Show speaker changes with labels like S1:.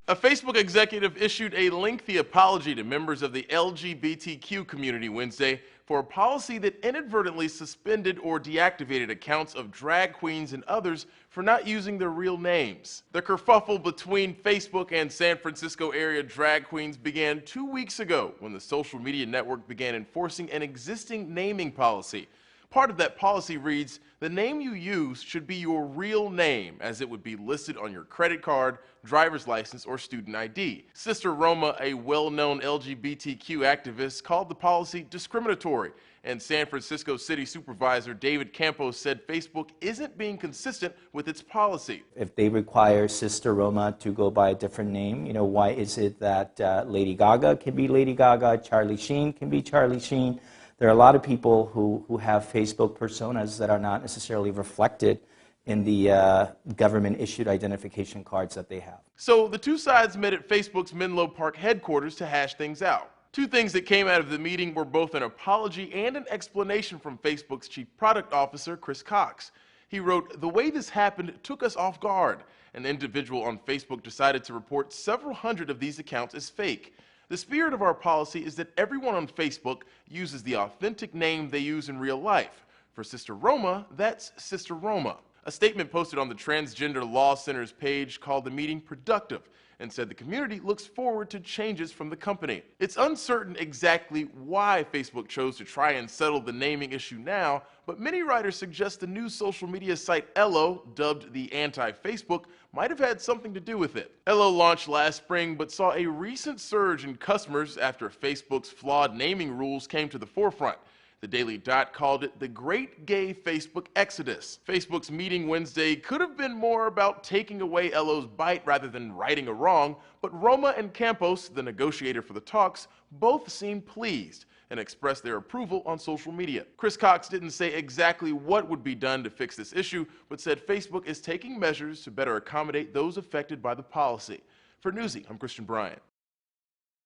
S1: A Facebook executive issued a lengthy apology to members of the LGBTQ community Wednesday for a policy that inadvertently suspended or deactivated accounts of drag queens and others for not using their real names. The kerfuffle between Facebook and San Francisco area drag queens began 2 weeks ago when the social media network began enforcing an existing naming policy. Part of that policy reads, the name you use should be your real name, as it would be listed on your credit card, driver's license, or student ID. Sister Roma, a well-known LGBTQ activist, called the policy discriminatory, and San Francisco City Supervisor David Campos said Facebook isn't being consistent with its policy.
S2: If they require Sister Roma to go by a different name, why is it that Lady Gaga can be Lady Gaga, Charlie Sheen can be Charlie Sheen? There are a lot of people who have Facebook personas that are not necessarily reflected in the government-issued identification cards that they have.
S1: So the two sides met at Facebook's Menlo Park headquarters to hash things out. Two things that came out of the meeting were both an apology and an explanation from Facebook's Chief Product Officer, Chris Cox. He wrote, "The way this happened took us off guard. An individual on Facebook decided to report several hundred of these accounts as fake. The spirit of our policy is that everyone on Facebook uses the authentic name they use in real life. For Sister Roma, that's Sister Roma." A statement posted on the Transgender Law Center's page called the meeting productive and said the community looks forward to changes from the company. It's uncertain exactly why Facebook chose to try and settle the naming issue now, but many writers suggest the new social media site Ello, dubbed the anti-Facebook, might have had something to do with it. Ello launched last spring but saw a recent surge in customers after Facebook's flawed naming rules came to the forefront. The Daily Dot called it the Great Gay Facebook Exodus. Facebook's meeting Wednesday could have been more about taking away Ello's bite rather than righting a wrong, but Roma and Campos, the negotiator for the talks, both seemed pleased and expressed their approval on social media. Chris Cox didn't say exactly what would be done to fix this issue, but said Facebook is taking measures to better accommodate those affected by the policy. For Newsy, I'm Christian Bryant.